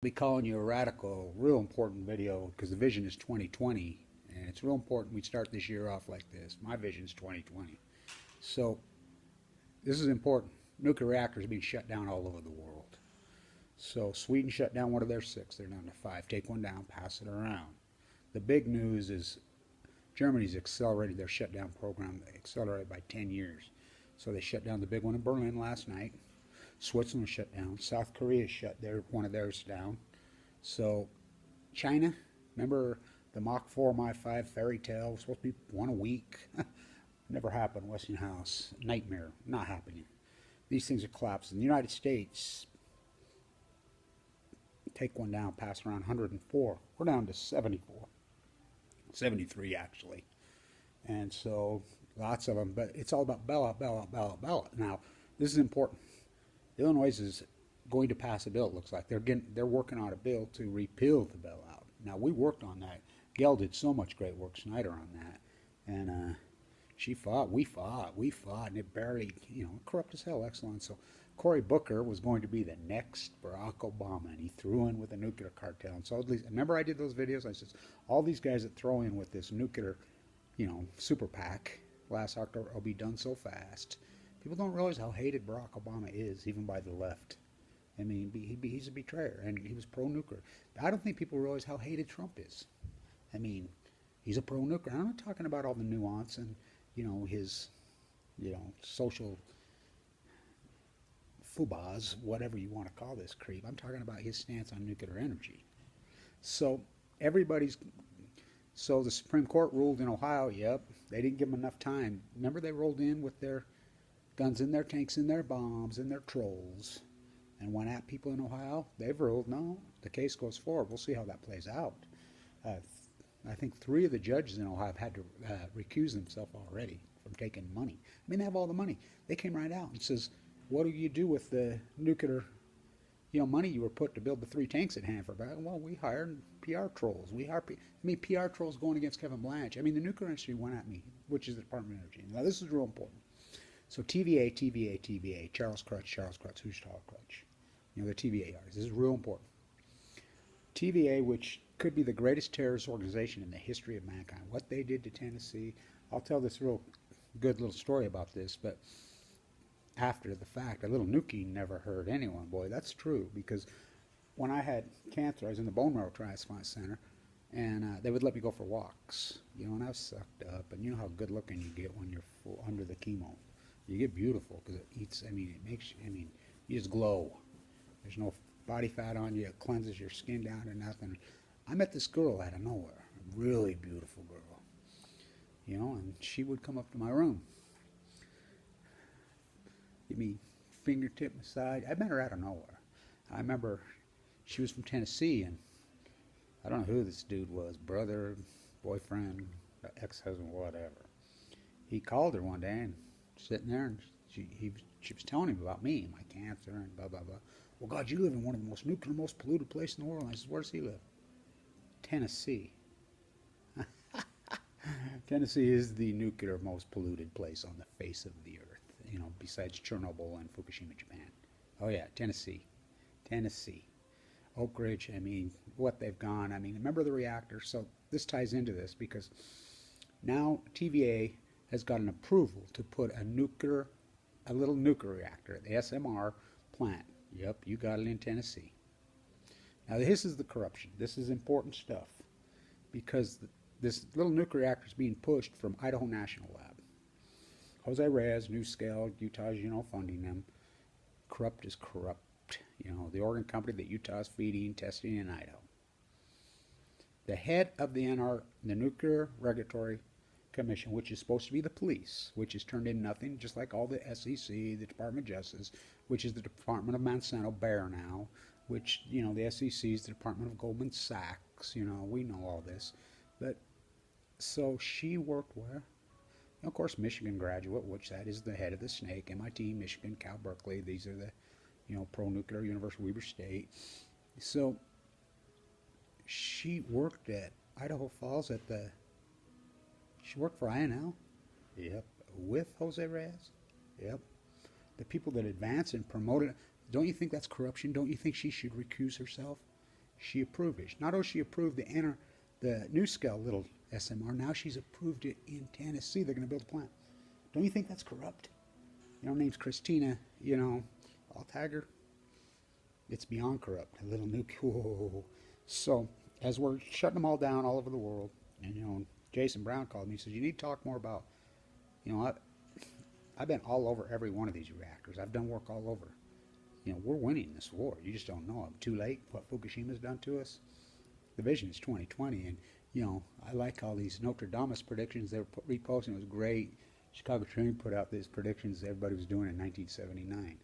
Be calling you a radical, real important video because the vision is 2020, and it's real important we start this year off like this. My vision is 2020. So this is important. Nuclear reactors are being shut down all over the world. So Sweden shut down one of their six. They're down to five. Take one down, pass it around. The big news is Germany's accelerated their shutdown program. They accelerated by 10 years. So they shut down the big one in Berlin last night. Switzerland shut down. South Korea shut one of theirs down. So China, remember the Mach 4, Mach 5 fairy tale? Was supposed to be one a week. Never happened. Westinghouse, nightmare, not happening. These things are collapsing. The United States, take one down, pass around 104. We're down to 74. 73 actually. And so lots of them, but it's all about ballot, ballot, ballot, ballot. Now, this is important. Illinois is going to pass a bill, it looks like. They're working on a bill to repeal the bailout. Now, we worked on that. Gail did so much great work, Snyder, on that. And she fought, we fought, and it barely, corrupt as hell, excellent. So Cory Booker was going to be the next Barack Obama, and he threw in with the nuclear cartel. And so, at least, remember I did those videos? I said, all these guys that throw in with this nuclear, super PAC last October will be done so fast. People don't realize how hated Barack Obama is, even by the left. I mean, he's a betrayer, and he was pro-nuclear. I don't think people realize how hated Trump is. I mean, he's a pro-nuclear. I'm not talking about all the nuance and, his, social fubas, whatever you want to call this creep. I'm talking about his stance on nuclear energy. So so the Supreme Court ruled in Ohio, yep, they didn't give them enough time. Remember they rolled in with their guns in their tanks, in their bombs, in their trolls, and went at people in Ohio. They've ruled, no, the case goes forward. We'll see how that plays out. I think 3 of the judges in Ohio have had to recuse themselves already from taking money. I mean, they have all the money. They came right out and says, what do you do with the nuclear, money you were put to build the 3 tanks at Hanford? Well, we hired PR trolls. PR trolls going against Kevin Blanche. I mean, the nuclear industry went at me, which is the Department of Energy. Now, this is real important. So TVA, Charles Crutch, who's Charles Crutch? The TVA artists. This is real important. TVA, which could be the greatest terrorist organization in the history of mankind. What they did to Tennessee, I'll tell this real good little story about this, but after the fact, a little nuking never hurt anyone. Boy, that's true, because when I had cancer, I was in the bone marrow transplant center, and they would let me go for walks, and I was sucked up, and you know how good looking you get when you're full under the chemo. You get beautiful because it eats, it makes you, you just glow. There's no body fat on you. It cleanses your skin down to nothing. I met this girl out of nowhere, a really beautiful girl, and she would come up to my room, give me fingertip massage. I met her out of nowhere. I remember she was from Tennessee, and I don't know who this dude was, brother, boyfriend, ex-husband, whatever. He called her one day and sitting there, and she was telling him about me, my cancer, and blah, blah, blah. Well, God, you live in one of the most nuclear, most polluted places in the world. And I said, where does he live? Tennessee. Tennessee is the nuclear most polluted place on the face of the earth, besides Chernobyl and Fukushima, Japan. Oh, yeah, Tennessee. Oak Ridge, what they've gone. Remember the reactor? So this ties into this because now TVA has got an approval to put a little nuclear reactor at the SMR plant. Yep, you got it in Tennessee. Now this is the corruption. This is important stuff because this little nuclear reactor is being pushed from Idaho National Lab. Jose Reyes, NuScale, Utah's, funding them. Corrupt is corrupt. The organ company that Utah's feeding, testing in Idaho. The head of the Nuclear Regulatory Commission, which is supposed to be the police, which has turned in nothing, just like all the SEC, the Department of Justice, which is the Department of Monsanto Bayer now, which, the SEC is the Department of Goldman Sachs, we know all this. But, so she worked where? Of course, Michigan graduate, which that is the head of the snake, MIT, Michigan, Cal Berkeley, these are the, pro-nuclear, University of Weber State. So, she worked at Idaho Falls she worked for INL? Yep. With Jose Reyes? Yep. The people that advance and promote it. Don't you think that's corruption? Don't you think she should recuse herself? She approved it. Not only she approved the NuScale little SMR, now she's approved it in Tennessee. They're going to build a plant. Don't you think that's corrupt? Her name's Kristine, I'll tag her. It's beyond corrupt. A little nuke. Whoa. So, as we're shutting them all down all over the world, and, Jason Brown called me and says, you need to talk more about, I've been all over every one of these reactors. I've done work all over. We're winning this war. You just don't know. I'm too late. What Fukushima's done to us. The vision is 2020, and I like all these Nostradamus predictions. They were reposting. It was great. Chicago Tribune put out these predictions everybody was doing in 1979.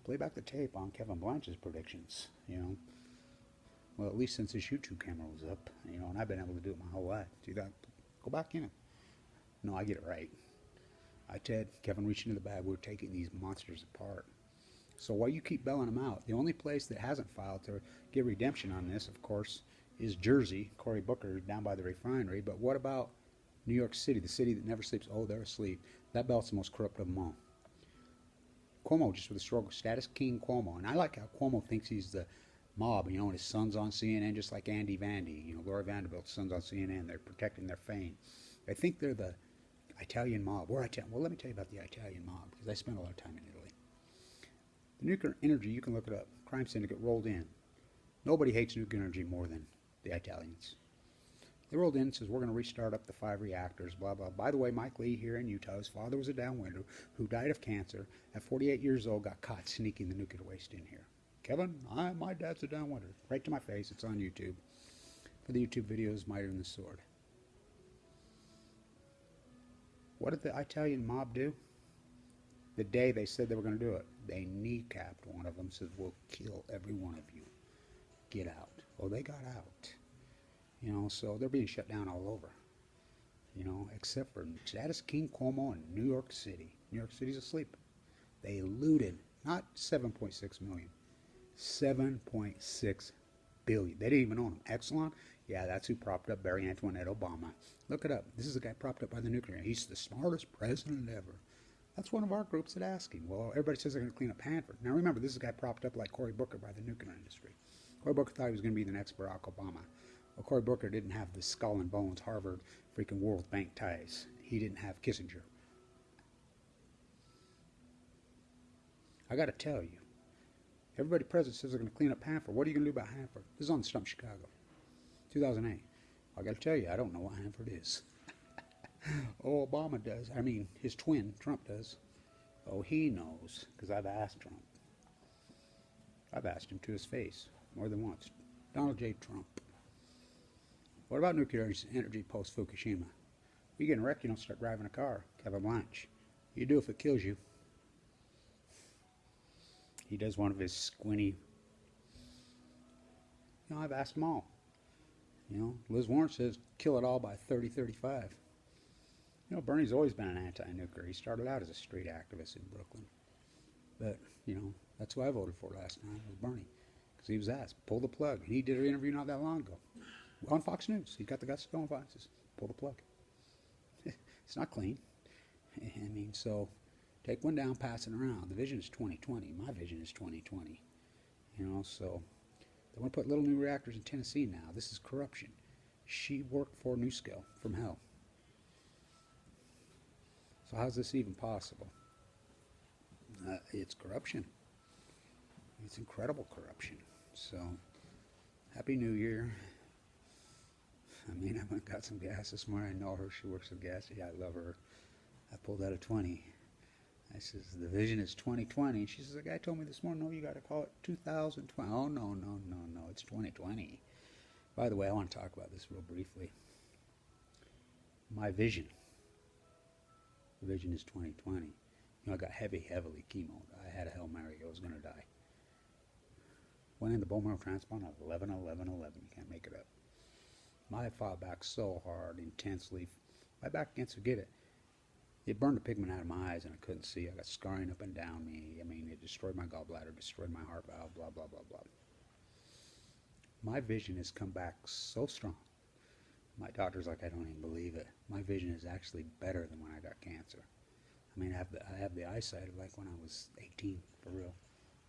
Play back the tape on Kevin Blanch's predictions. Well, at least since this YouTube camera was up, and I've been able to do it my whole life. See that? Go back in it. No, I get it right. Kevin reached into the bag. We're taking these monsters apart. So while you keep bailing them out, the only place that hasn't filed to get redemption on this, of course, is Jersey. Cory Booker down by the refinery. But what about New York City, the city that never sleeps? Oh, they're asleep. That belt's the most corrupt of them all. Cuomo, just with the struggle, status king Cuomo. And I like how Cuomo thinks he's the mob, and his son's on CNN, just like Andy Vandy. Laura Vanderbilt's son's on CNN. They're protecting their fame. I think they're the Italian mob. Well, let me tell you about the Italian mob, because I spent a lot of time in Italy. The nuclear energy, you can look it up. Crime syndicate rolled in. Nobody hates nuclear energy more than the Italians. They rolled in and says, we're going to restart up the 5 reactors, blah, blah. By the way, Mike Lee here in Utah, his father was a downwinder who died of cancer. At 48 years old, got caught sneaking the nuclear waste in here. Kevin, my dad's a downwinder. Right to my face. It's on YouTube. For the YouTube videos, Mitre and the Sword. What did the Italian mob do? The day they said they were going to do it, they kneecapped one of them, said, we'll kill every one of you. Get out. Well, they got out. So they're being shut down all over. Except for status king Cuomo in New York City. New York City's asleep. They looted, not 7.6 million, 7.6 billion. They didn't even own them. Exelon, yeah, that's who propped up Barry Antoinette Obama. Look it up. This is the guy propped up by the nuclear. He's the smartest president ever. That's one of our groups that asked him. Well, everybody says they're going to clean up Hanford. Now remember, this is a guy propped up like Cory Booker by the nuclear industry. Cory Booker thought he was going to be the next Barack Obama. Well, Cory Booker didn't have the skull and bones Harvard freaking World Bank ties. He didn't have Kissinger. I got to tell you, everybody present says they're going to clean up Hanford. What are you going to do about Hanford? This is on Stump Chicago, 2008. I got to tell you, I don't know what Hanford is. Oh, Obama does. I mean, his twin, Trump, does. Oh, he knows, because I've asked Trump. I've asked him to his face more than once. Donald J. Trump. What about nuclear energy post-Fukushima? You get wrecked, you don't start driving a car. Kevin Blanch. You do if it kills you. He does one of his squinty. I've asked them all. Liz Warren says kill it all by 3035. Bernie's always been an anti-nuclear. He started out as a street activist in Brooklyn. But, that's who I voted for last time, was Bernie. Because he was asked, pull the plug. And he did an interview not that long ago. On Fox News. He's got the guts to go on Fox. Says, pull the plug. It's not clean. I mean, so take one down, pass it around. The vision is 2020. My vision is 2020. So they want to put little new reactors in Tennessee now. This is corruption. She worked for NuScale from hell. So how's this even possible? It's corruption. It's incredible corruption. So, Happy New Year. I mean, I went and got some gas this morning. I know her. She works with gas. Yeah, I love her. I pulled out a 20. I says, the vision is 2020. She says, the guy told me this morning, no, you got to call it 2020. Oh, no, it's 2020. By the way, I want to talk about this real briefly. My vision. The vision is 2020. I got heavily chemoed. I had a Hail Mary. I was going to die. Went in the bone marrow transplant at 11. You can't make it up. I fought back so hard, intensely. My back can't forget it. It burned the pigment out of my eyes and I couldn't see. I got scarring up and down me. I mean, it destroyed my gallbladder, destroyed my heart valve, blah, blah, blah, blah. My vision has come back so strong. My doctor's like, I don't even believe it. My vision is actually better than when I got cancer. I mean, I have the eyesight of like when I was 18, for real.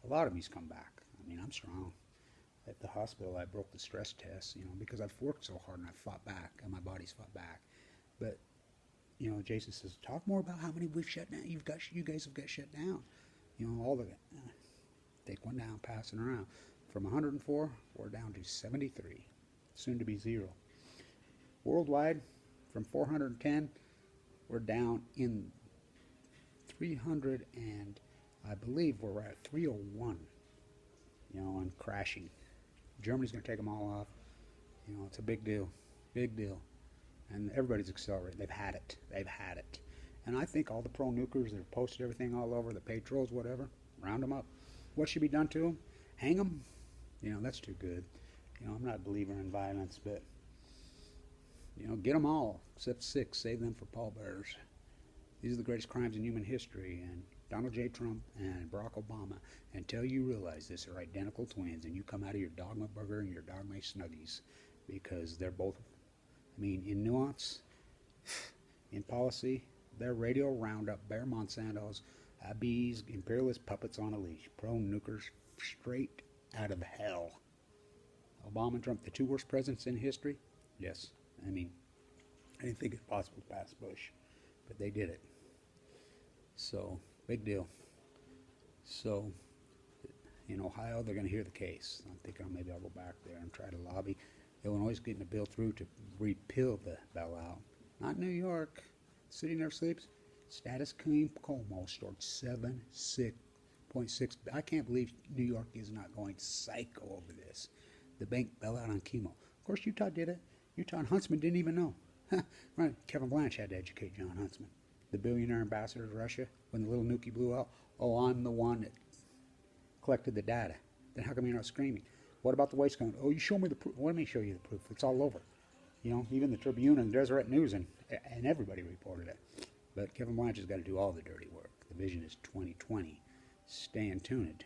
A lot of me's come back. I mean, I'm strong. at the hospital, I broke the stress test, because I've worked so hard and I've fought back, and my body's fought back. But, Jason says, talk more about how many we've shut down. You guys have got shut down. All the, take one down, pass it around. From 104, we're down to 73, soon to be 0. Worldwide, from 410, we're down in 300, and I believe we're at 301, and crashing. Germany's going to take them all off. It's a big deal, big deal. And everybody's accelerating. They've had it. They've had it. And I think all the pro-nukers that have posted everything all over, the paid trolls, whatever, round them up. What should be done to them? Hang them? That's too good. I'm not a believer in violence, but, get them all, except 6. Save them for pallbearers. These are the greatest crimes in human history, and Donald J. Trump and Barack Obama, until you realize this, are identical twins, and you come out of your Dogma Burger and your Dogma Snuggies, because they're both, in nuance, in policy, they're radio Roundup, Bear Monsantos, bees, imperialist puppets on a leash, pro-nukers straight out of hell. Obama and Trump, the 2 worst presidents in history? Yes. I didn't think it possible to pass Bush, but they did it. So, big deal. So, in Ohio, they're going to hear the case. I'm thinking maybe I'll go back there and try to lobby. Illinois is getting a bill through to repeal the bailout. Not New York. The city never sleeps. Status quo stored 7.6. I can't believe New York is not going psycho over this. The bank bailout on chemo. Of course, Utah did it. Utah and Huntsman didn't even know. Right. Kevin Blanche had to educate John Huntsman, the billionaire ambassador to Russia, when the little nukie blew out. Oh, I'm the one that collected the data. Then how come you're not screaming? What about the waste count? Oh, you show me the proof. Let me show you the proof. It's all over. Even the Tribune and Deseret News and everybody reported it. But Kevin Blanche has got to do all the dirty work. The vision is 2020. Stay tuned.